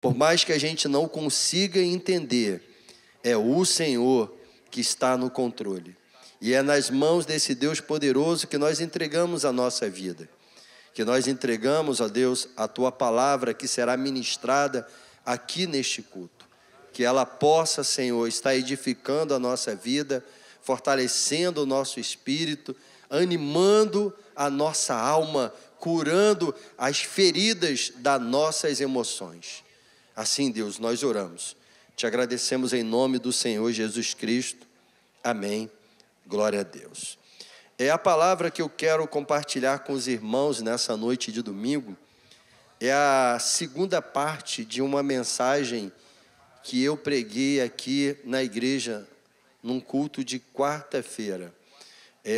Por mais que a gente não consiga entender, é o Senhor que está no controle. E é nas mãos desse Deus poderoso que nós entregamos a nossa vida. Que nós entregamos, ó Deus, a Tua palavra que será ministrada aqui neste culto. Que ela possa, Senhor, estar edificando a nossa vida, fortalecendo o nosso espírito, animando a nossa alma, curando as feridas das nossas emoções. Assim, Deus, nós oramos. Te agradecemos em nome do Senhor Jesus Cristo. Amém. Glória a Deus. A palavra que eu quero compartilhar com os irmãos nessa noite de domingo é a segunda parte de uma mensagem que eu preguei aqui na igreja, num culto de quarta-feira.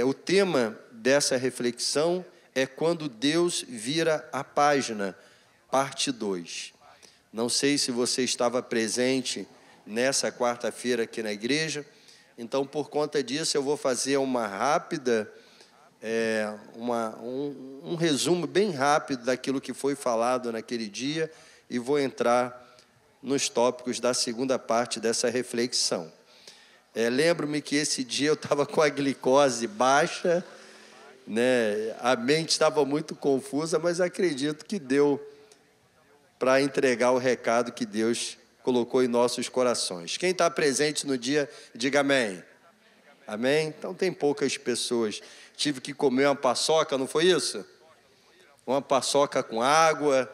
O tema dessa reflexão é Quando Deus Vira a Página, parte 2. Não sei se você estava presente nessa quarta-feira aqui na igreja, então por conta disso eu vou fazer uma rápida, um resumo bem rápido daquilo que foi falado naquele dia e vou entrar nos tópicos da segunda parte dessa reflexão. Lembro-me que esse dia eu estava com a glicose baixa, né? A mente estava muito confusa, mas acredito que deu para entregar o recado que Deus colocou em nossos corações. Quem está presente no dia, diga amém. Amém? Então tem poucas pessoas. Tive que comer uma paçoca, não foi isso? Uma paçoca com água,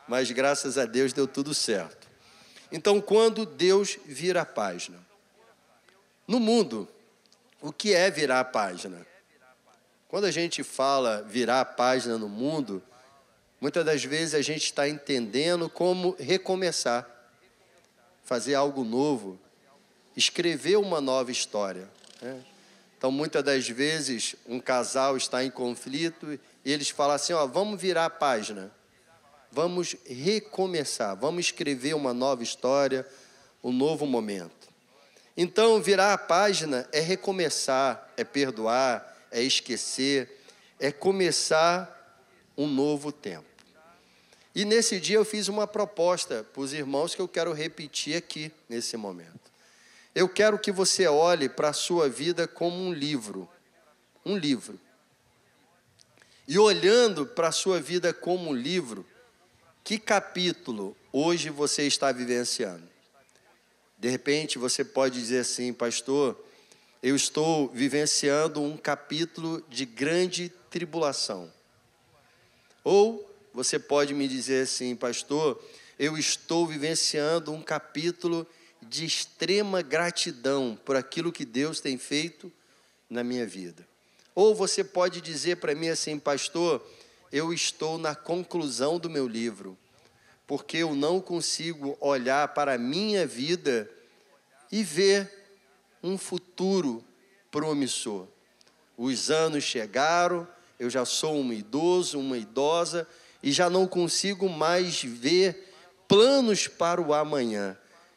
mas graças a Deus deu tudo certo. Então, quando Deus vira a página. No mundo, o que é virar a página? Quando a gente fala virar a página no mundo, muitas das vezes a gente está entendendo como recomeçar, fazer algo novo, escrever uma nova história, né? Então, muitas das vezes, um casal está em conflito e eles falam assim, vamos virar a página, vamos recomeçar, vamos escrever uma nova história, um novo momento. Então, virar a página é recomeçar, é perdoar, é esquecer, é começar um novo tempo. E nesse dia eu fiz uma proposta para os irmãos que eu quero repetir aqui nesse momento. Eu quero que você olhe para a sua vida como um livro. Um livro. E olhando para a sua vida como um livro, que capítulo hoje você está vivenciando? De repente você pode dizer assim, pastor, eu estou vivenciando um capítulo de grande tribulação. Ou você pode me dizer assim, pastor, eu estou vivenciando um capítulo de extrema gratidão por aquilo que Deus tem feito na minha vida. Ou você pode dizer para mim assim, pastor, eu estou na conclusão do meu livro, porque eu não consigo olhar para a minha vida e ver um futuro promissor. Os anos chegaram, eu já sou um idoso, uma idosa, e já não consigo mais ver planos para o amanhã.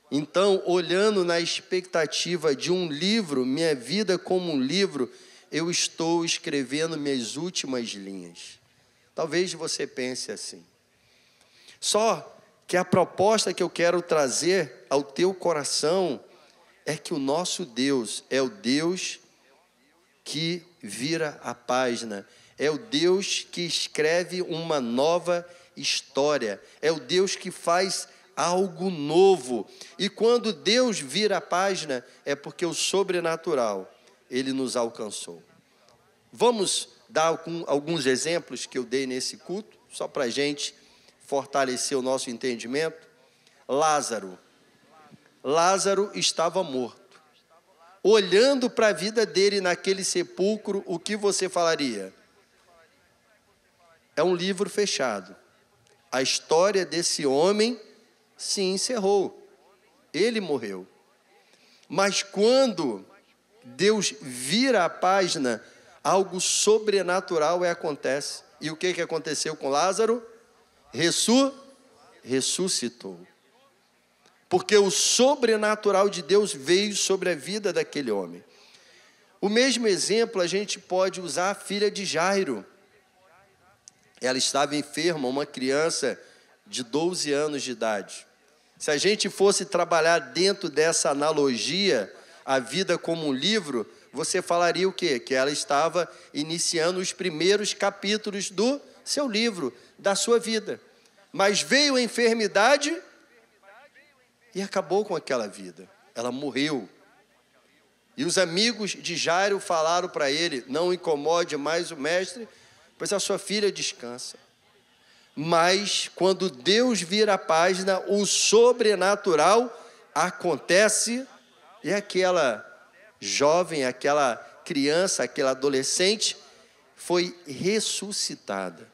Então, olhando na expectativa de um livro, minha vida como um livro, eu estou escrevendo minhas últimas linhas. Talvez você pense assim. Só que a proposta que eu quero trazer ao teu coração é que o nosso Deus é o Deus que vira a página, é o Deus que escreve uma nova história, é o Deus que faz algo novo. E quando Deus vira a página, é porque o sobrenatural, Ele nos alcançou. Vamos dar alguns exemplos que eu dei nesse culto, só para a gente fortalecer o nosso entendimento. Lázaro estava morto. Olhando para a vida dele naquele sepulcro, o que você falaria? É um livro fechado. A história desse homem se encerrou. Ele morreu. Mas quando Deus vira a página, algo sobrenatural acontece. E o que aconteceu com Lázaro? Ressuscitou. Porque o sobrenatural de Deus veio sobre a vida daquele homem. O mesmo exemplo a gente pode usar a filha de Jairo. Ela estava enferma, uma criança de 12 anos de idade. Se a gente fosse trabalhar dentro dessa analogia, a vida como um livro, você falaria o quê? Que ela estava iniciando os primeiros capítulos do seu livro, da sua vida. Mas veio a enfermidade e acabou com aquela vida. Ela morreu. E os amigos de Jairo falaram para ele: não incomode mais o mestre, pois a sua filha descansa. Mas quando Deus vira a página, o sobrenatural acontece, e aquela jovem, aquela criança, aquela adolescente foi ressuscitada.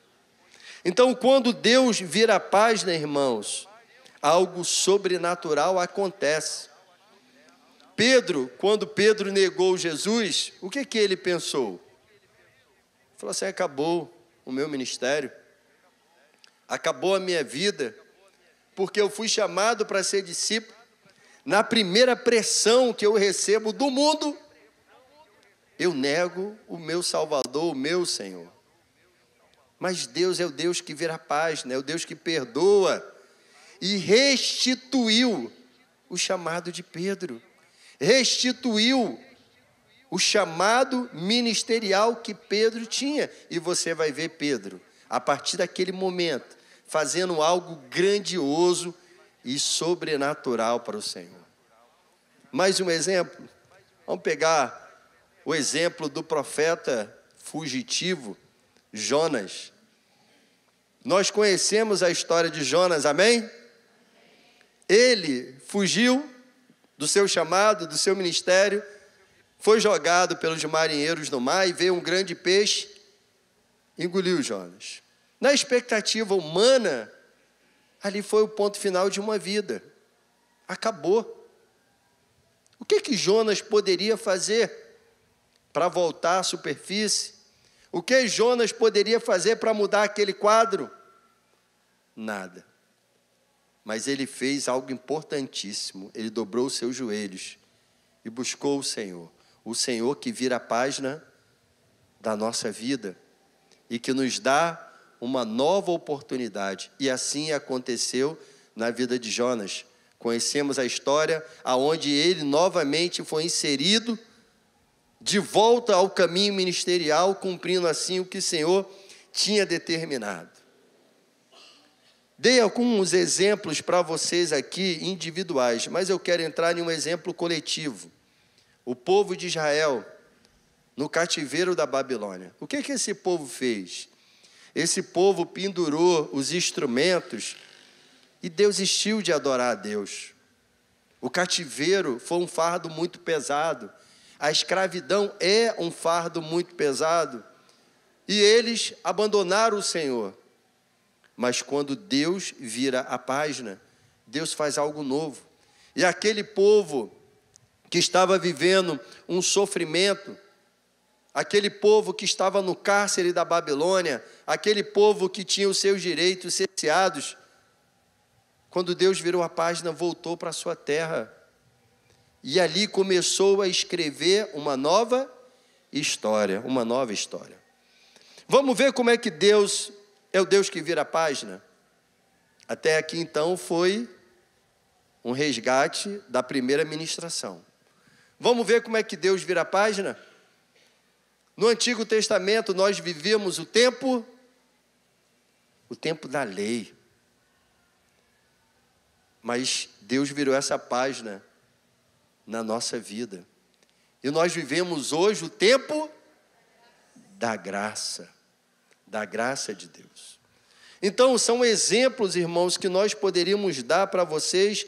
Então, quando Deus vira a página, irmãos, algo sobrenatural acontece. Pedro, quando Pedro negou Jesus, o que ele pensou? Falou assim: acabou o meu ministério, acabou a minha vida, porque eu fui chamado para ser discípulo. Na primeira pressão que eu recebo do mundo, eu nego o meu Salvador, o meu Senhor. Mas Deus é o Deus que vira a página, é o Deus que perdoa, e restituiu o chamado de Pedro, restituiu o chamado ministerial que Pedro tinha. E você vai ver Pedro, a partir daquele momento, fazendo algo grandioso e sobrenatural para o Senhor. Mais um exemplo. Vamos pegar o exemplo do profeta fugitivo, Jonas. Nós conhecemos a história de Jonas, amém? Ele fugiu do seu chamado, do seu ministério, foi jogado pelos marinheiros no mar e veio um grande peixe, engoliu Jonas. Na expectativa humana, ali foi o ponto final de uma vida. Acabou. O que Jonas poderia fazer para voltar à superfície? O que Jonas poderia fazer para mudar aquele quadro? Nada. Mas ele fez algo importantíssimo. Ele dobrou os seus joelhos e buscou o Senhor que vira a página da nossa vida e que nos dá uma nova oportunidade. E assim aconteceu na vida de Jonas. Conhecemos a história aonde ele novamente foi inserido de volta ao caminho ministerial, cumprindo assim o que o Senhor tinha determinado. Dei alguns exemplos para vocês aqui individuais, mas eu quero entrar em um exemplo coletivo. O povo de Israel, no cativeiro da Babilônia. O que esse povo fez? Esse povo pendurou os instrumentos e desistiu de adorar a Deus. O cativeiro foi um fardo muito pesado. A escravidão é um fardo muito pesado. E eles abandonaram o Senhor. Mas quando Deus vira a página, Deus faz algo novo. E aquele povo que estava vivendo um sofrimento, aquele povo que estava no cárcere da Babilônia, aquele povo que tinha os seus direitos cerceados, quando Deus virou a página, voltou para a sua terra. E ali começou a escrever uma nova história, uma nova história. Vamos ver como é que Deus é o Deus que vira a página? Até aqui então foi um resgate da primeira ministração. Vamos ver como é que Deus vira a página? No Antigo Testamento nós vivíamos o tempo da lei. Mas Deus virou essa página na nossa vida. E nós vivemos hoje o tempo da graça de Deus. Então, são exemplos, irmãos, que nós poderíamos dar para vocês,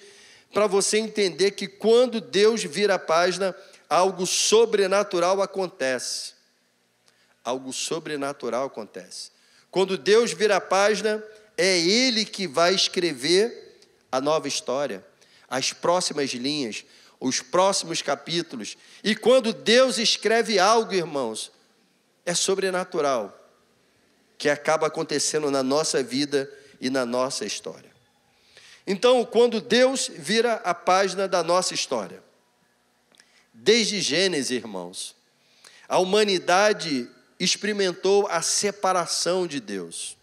para você entender que quando Deus vira a página, algo sobrenatural acontece. Algo sobrenatural acontece. Quando Deus vira a página, é Ele que vai escrever a nova história, as próximas linhas, os próximos capítulos. E quando Deus escreve algo, irmãos, é sobrenatural, que acaba acontecendo na nossa vida e na nossa história. Então, quando Deus vira a página da nossa história, desde Gênesis, irmãos, a humanidade experimentou a separação de Deus.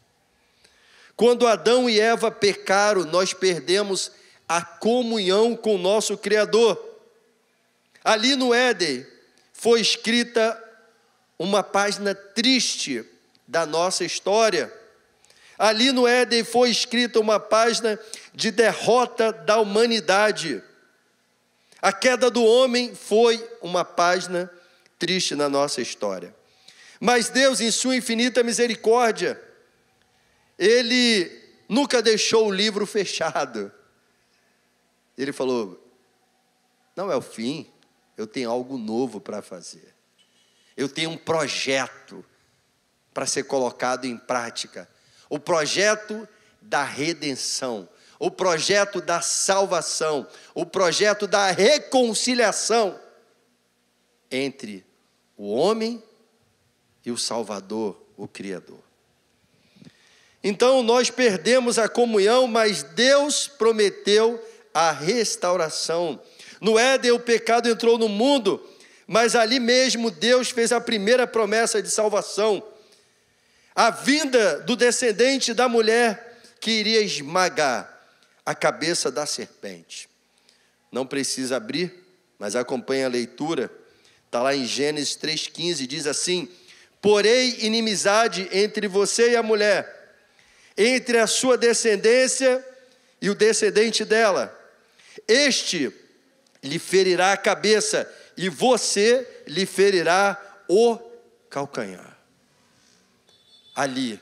Quando Adão e Eva pecaram, nós perdemos a comunhão com o nosso Criador. Ali no Éden foi escrita uma página triste da nossa história. Ali no Éden foi escrita uma página de derrota da humanidade. A queda do homem foi uma página triste na nossa história. Mas Deus, em sua infinita misericórdia, Ele nunca deixou o livro fechado. Ele falou, não é o fim, eu tenho algo novo para fazer. Eu tenho um projeto para ser colocado em prática. O projeto da redenção, o projeto da salvação, o projeto da reconciliação entre o homem e o Salvador, o Criador. Então nós perdemos a comunhão, mas Deus prometeu a restauração. No Éden o pecado entrou no mundo, mas ali mesmo Deus fez a primeira promessa de salvação. A vinda do descendente da mulher que iria esmagar a cabeça da serpente. Não precisa abrir, mas acompanhe a leitura. Está lá em Gênesis 3,15, diz assim: porém inimizade entre você e a mulher, entre a sua descendência e o descendente dela. Este lhe ferirá a cabeça e você lhe ferirá o calcanhar. Ali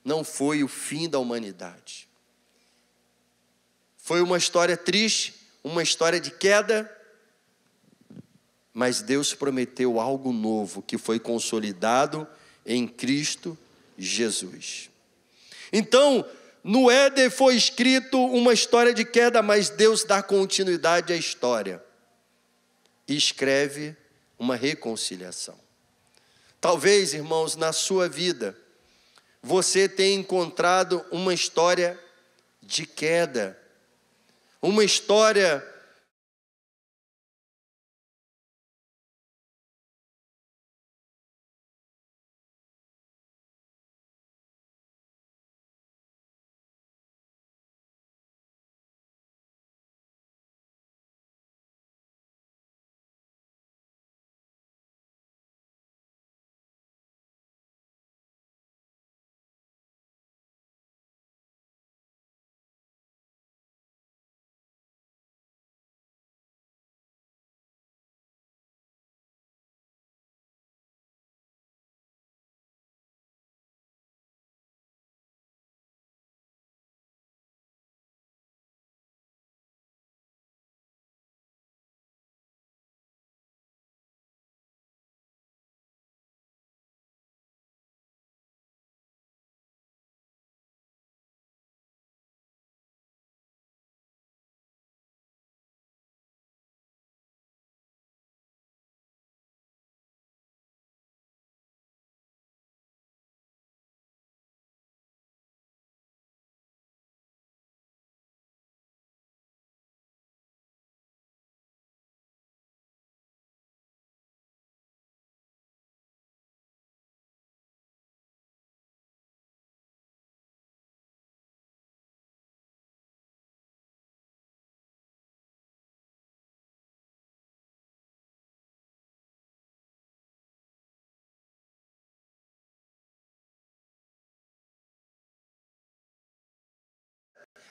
não foi o fim da humanidade. Foi uma história triste, uma história de queda, mas Deus prometeu algo novo que foi consolidado em Cristo Jesus. Então, no Éden foi escrito uma história de queda, mas Deus dá continuidade à história e escreve uma reconciliação. Talvez, irmãos, na sua vida, você tenha encontrado uma história de queda, uma história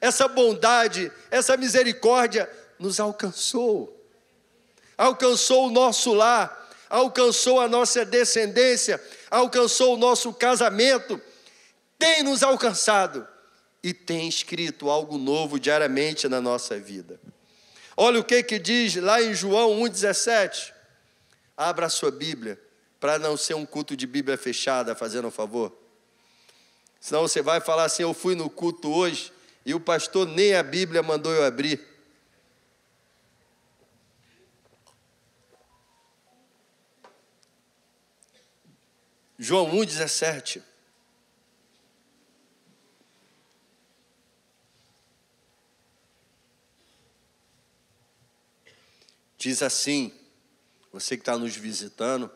essa bondade, essa misericórdia nos alcançou. Alcançou o nosso lar, alcançou a nossa descendência, alcançou o nosso casamento, tem nos alcançado e tem escrito algo novo diariamente na nossa vida. Olha o que diz lá em João 1,17. Abra a sua Bíblia, para não ser um culto de Bíblia fechada, fazendo um favor. Senão você vai falar assim, eu fui no culto hoje, e o pastor nem a Bíblia mandou eu abrir. João 1,17. Diz assim, você que está nos visitando,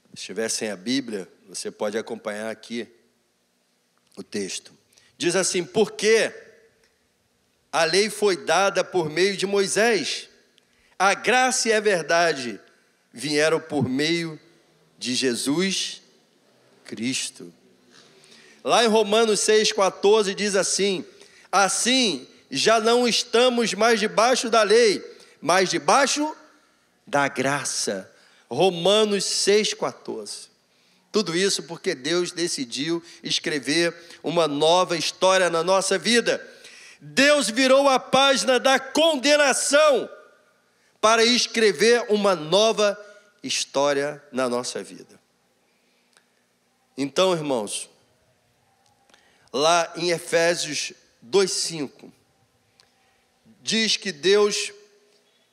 se estiver sem a Bíblia, você pode acompanhar aqui o texto. Diz assim, porque A lei foi dada por meio de Moisés. A graça e a verdade vieram por meio de Jesus Cristo. Lá em Romanos 6,14 diz assim: assim já não estamos mais debaixo da lei, mas debaixo da graça. Romanos 6,14. Tudo isso porque Deus decidiu escrever uma nova história na nossa vida. Deus virou a página da condenação para escrever uma nova história na nossa vida. Então, irmãos, lá em Efésios 2,5, diz que Deus,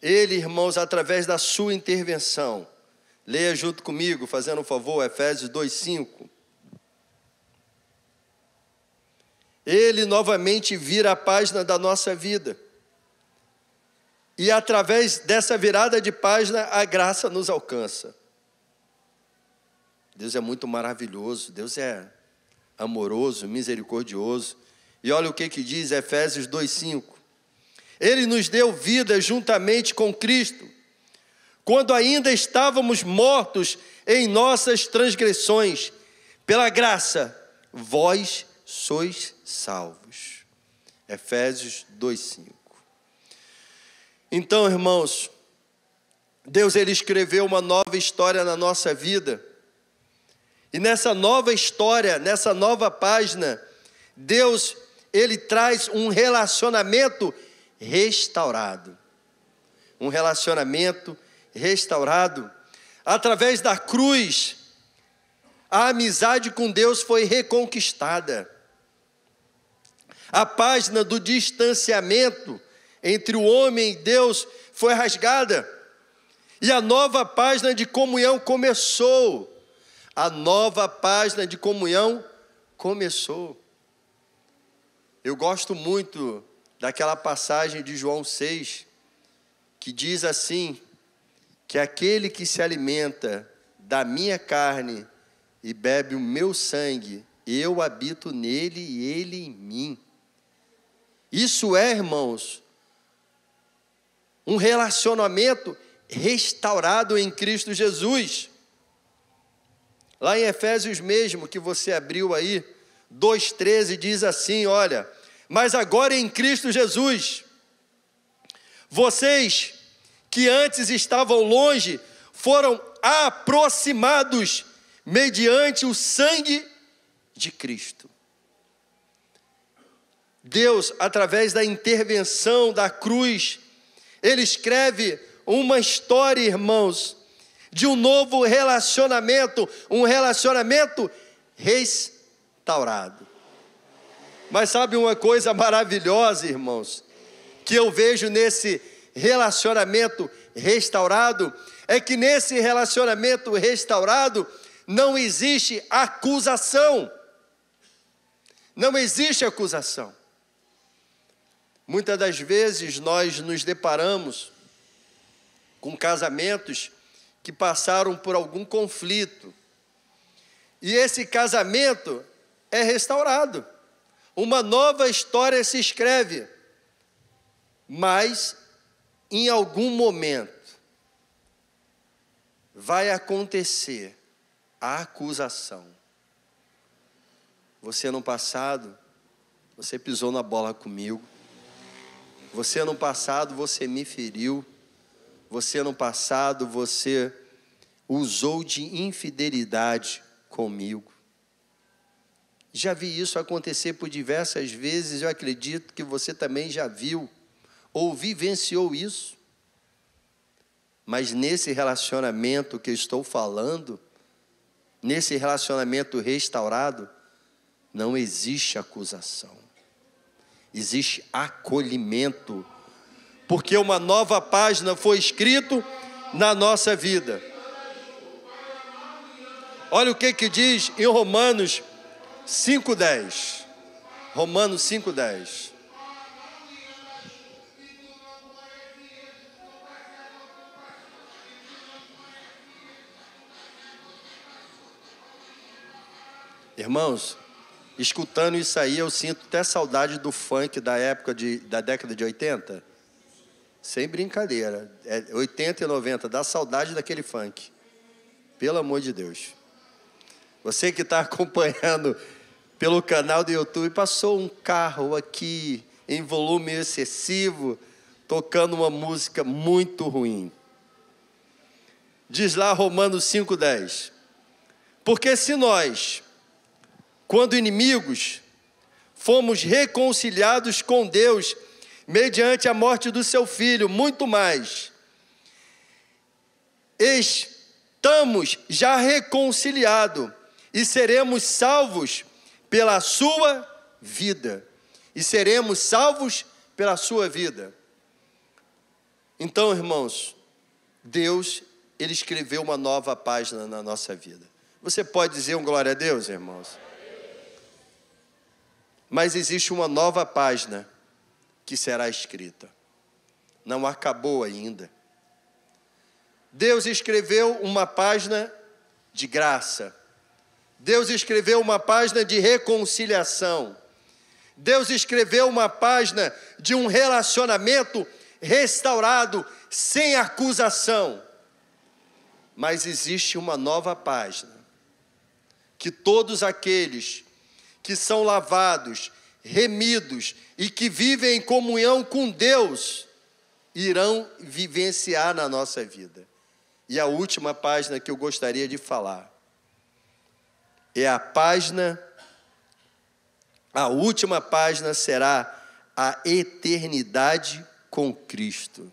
Ele, irmãos, através da sua intervenção, leia junto comigo, fazendo um favor, Efésios 2,5. Ele novamente vira a página da nossa vida. E através dessa virada de página, a graça nos alcança. Deus é muito maravilhoso, Deus é amoroso, misericordioso. E olha o que diz Efésios 2,5. Ele nos deu vida juntamente com Cristo, quando ainda estávamos mortos em nossas transgressões. Pela graça, vós sois salvos. Efésios 2,5. Então, irmãos, Deus, Ele escreveu uma nova história na nossa vida. E nessa nova história, nessa nova página, Deus, Ele traz um relacionamento restaurado. Um relacionamento restaurado. Através da cruz, a amizade com Deus foi reconquistada. A página do distanciamento entre o homem e Deus foi rasgada. E a nova página de comunhão começou. A nova página de comunhão começou. Eu gosto muito daquela passagem de João 6, que diz assim, que aquele que se alimenta da minha carne e bebe o meu sangue, eu habito nele e ele em mim. Isso é, irmãos, um relacionamento restaurado em Cristo Jesus. Lá em Efésios mesmo, que você abriu aí, 2,13 diz assim, olha, mas agora em Cristo Jesus, vocês que antes estavam longe, foram aproximados mediante o sangue de Cristo. Deus, através da intervenção da cruz, Ele escreve uma história, irmãos, de um novo relacionamento, um relacionamento restaurado. Mas sabe uma coisa maravilhosa, irmãos, que eu vejo nesse relacionamento restaurado? É que nesse relacionamento restaurado não existe acusação. Não existe acusação. Muitas das vezes nós nos deparamos com casamentos que passaram por algum conflito. E esse casamento é restaurado. Uma nova história se escreve. Mas, em algum momento, vai acontecer a acusação. Você no passado, você pisou na bola comigo. Você no passado, você me feriu. Você no passado, você usou de infidelidade comigo. Já vi isso acontecer por diversas vezes, eu acredito que você também já viu, ou vivenciou isso. Mas nesse relacionamento que eu estou falando, nesse relacionamento restaurado, não existe acusação. Existe acolhimento, porque uma nova página foi escrita na nossa vida. Olha o que diz em Romanos 5,10. Romanos 5,10. Irmãos, Escutando isso aí, eu sinto até saudade do funk da época da década de 80. Sem brincadeira. 80 e 90, dá saudade daquele funk. Pelo amor de Deus. Você que está acompanhando pelo canal do YouTube, passou um carro aqui em volume excessivo, tocando uma música muito ruim. Diz lá Romanos 5,10. Porque se nós, quando inimigos, fomos reconciliados com Deus mediante a morte do seu Filho, muito mais, estamos já reconciliados e seremos salvos pela sua vida. E seremos salvos pela sua vida. Então, irmãos, Deus, Ele escreveu uma nova página na nossa vida. Você pode dizer um glória a Deus, irmãos? Mas existe uma nova página que será escrita. Não acabou ainda. Deus escreveu uma página de graça. Deus escreveu uma página de reconciliação. Deus escreveu uma página de um relacionamento restaurado, sem acusação. Mas existe uma nova página, que todos aqueles que são lavados, remidos e que vivem em comunhão com Deus, irão vivenciar na nossa vida. E a última página que eu gostaria de falar, a última página será a eternidade com Cristo.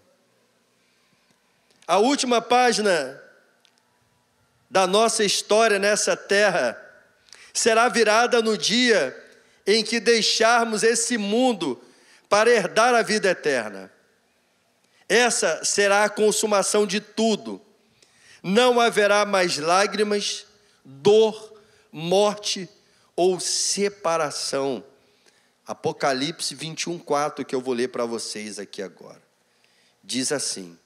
A última página da nossa história nessa terra será virada no dia em que deixarmos esse mundo para herdar a vida eterna. Essa será a consumação de tudo. Não haverá mais lágrimas, dor, morte ou separação. Apocalipse 21:4, que eu vou ler para vocês aqui agora. Diz assim: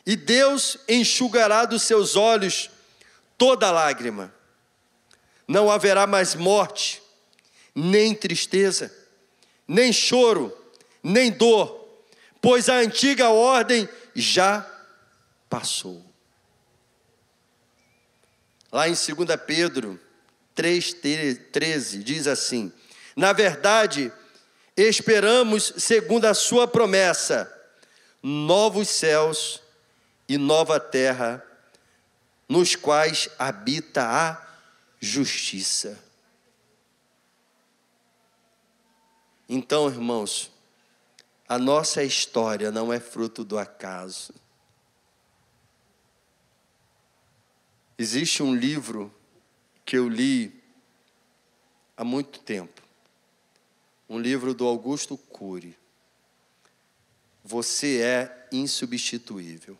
e Deus enxugará dos seus olhos toda lágrima. Não haverá mais morte, nem tristeza, nem choro, nem dor, pois a antiga ordem já passou. Lá em 2 Pedro 3,13 diz assim: na verdade, esperamos, segundo a sua promessa, novos céus e nova terra, nos quais habita a justiça. Então, irmãos, a nossa história não é fruto do acaso. Existe um livro que eu li há muito tempo. Um livro do Augusto Cury. Você é insubstituível.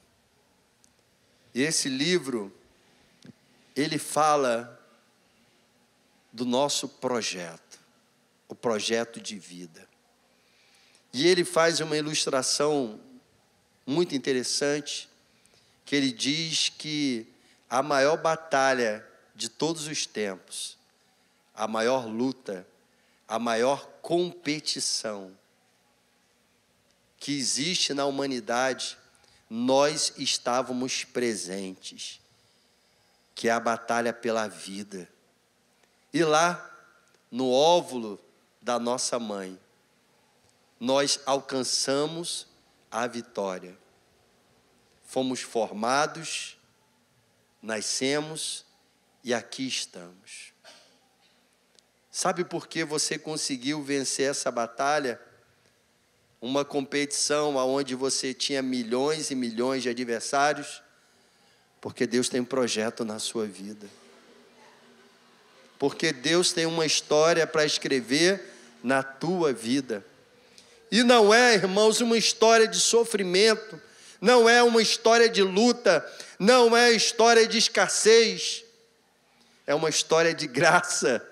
E esse livro, ele fala do nosso projeto, o projeto de vida. E ele faz uma ilustração muito interessante, que ele diz que a maior batalha de todos os tempos, a maior luta, a maior competição que existe na humanidade, nós estávamos presentes, que é a batalha pela vida. E lá, no óvulo da nossa mãe, nós alcançamos a vitória. Fomos formados, nascemos e aqui estamos. Sabe por que você conseguiu vencer essa batalha? Uma competição onde você tinha milhões e milhões de adversários? Porque Deus tem um projeto na sua vida. Porque Deus tem uma história para escrever na tua vida. E não é, irmãos, uma história de sofrimento, não é uma história de luta, não é história de escassez, é uma história de graça,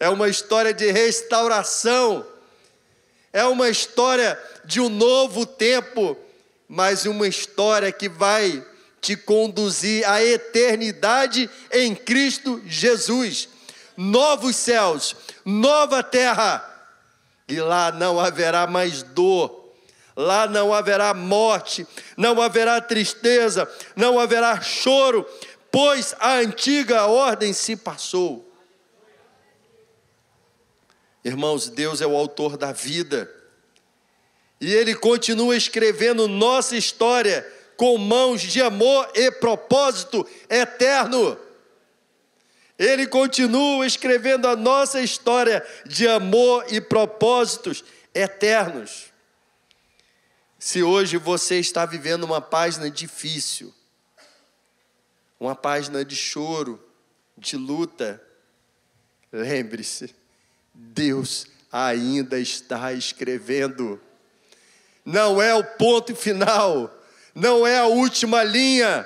é uma história de restauração, é uma história de um novo tempo, mas uma história que vai te conduzir à eternidade em Cristo Jesus. Novos céus, nova terra. E lá não haverá mais dor, lá não haverá morte, não haverá tristeza, não haverá choro, pois a antiga ordem se passou. Irmãos, Deus é o autor da vida, e Ele continua escrevendo nossa história com mãos de amor e propósito eterno. Ele continua escrevendo a nossa história de amor e propósitos eternos. Se hoje você está vivendo uma página difícil, uma página de choro, de luta, lembre-se, Deus ainda está escrevendo. Não é o ponto final, não é a última linha,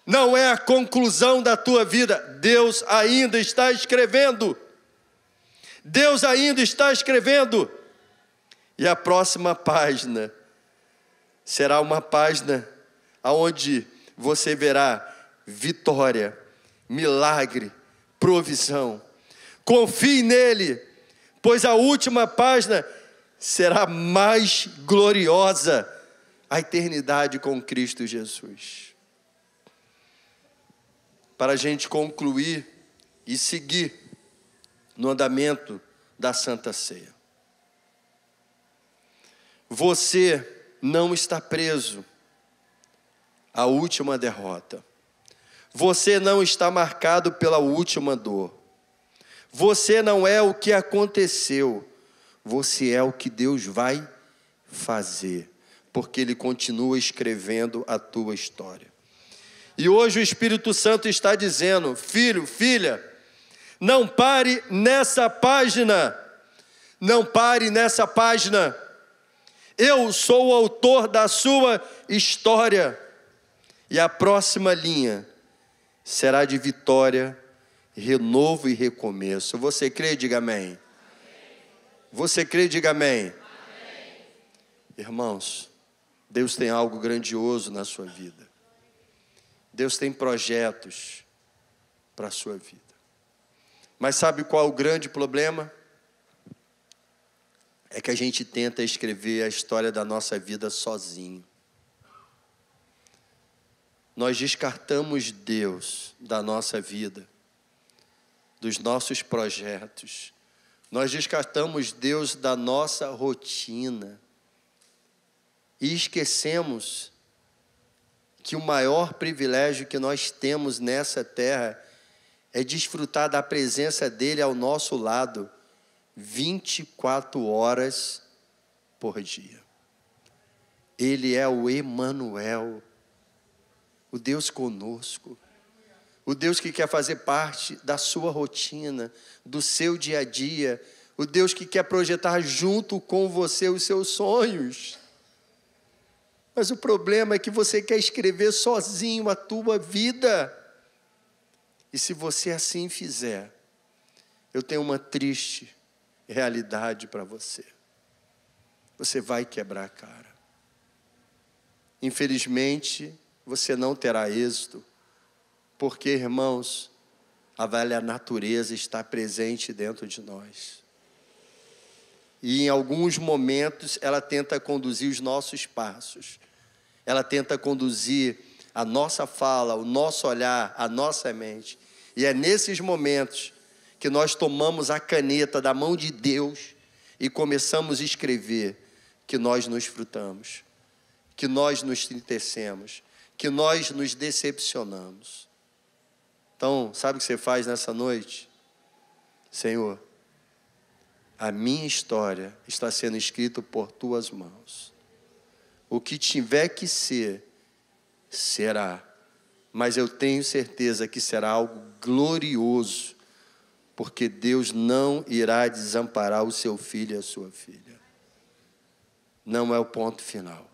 não é a conclusão da tua vida. Deus ainda está escrevendo. Deus ainda está escrevendo. E a próxima página será uma página onde você verá vitória, milagre, provisão. Confie nele, pois a última página será mais gloriosa, a eternidade com Cristo Jesus. Para a gente concluir e seguir no andamento da Santa Ceia. Você não está preso à última derrota. Você não está marcado pela última dor. Você não é o que aconteceu. Você é o que Deus vai fazer, porque Ele continua escrevendo a tua história. E hoje o Espírito Santo está dizendo: filho, filha, não pare nessa página. Não pare nessa página. Eu sou o autor da sua história. E a próxima linha será de vitória, renovo e recomeço. Você crê? Diga amém. Você crê? Diga amém. Irmãos, Deus tem algo grandioso na sua vida. Deus tem projetos para a sua vida. Mas sabe qual é o grande problema? É que a gente tenta escrever a história da nossa vida sozinho. Nós descartamos Deus da nossa vida, dos nossos projetos. Nós descartamos Deus da nossa rotina. E esquecemos que o maior privilégio que nós temos nessa terra é desfrutar da presença dEle ao nosso lado 24 horas por dia. Ele é o Emanuel, o Deus conosco, o Deus que quer fazer parte da sua rotina, do seu dia a dia, o Deus que quer projetar junto com você os seus sonhos. Mas o problema é que você quer escrever sozinho a tua vida. E se você assim fizer, eu tenho uma triste realidade para você. Você vai quebrar a cara. Infelizmente, você não terá êxito, porque, irmãos, a velha natureza está presente dentro de nós. E em alguns momentos ela tenta conduzir os nossos passos. Ela tenta conduzir a nossa fala, o nosso olhar, a nossa mente. E é nesses momentos que nós tomamos a caneta da mão de Deus e começamos a escrever que nós nos frutamos, que nós nos entristecemos, que nós nos decepcionamos. Então, sabe o que você faz nessa noite? Senhor, a minha história está sendo escrita por tuas mãos. O que tiver que ser, será. Mas eu tenho certeza que será algo glorioso, porque Deus não irá desamparar o seu filho e a sua filha. Não é o ponto final.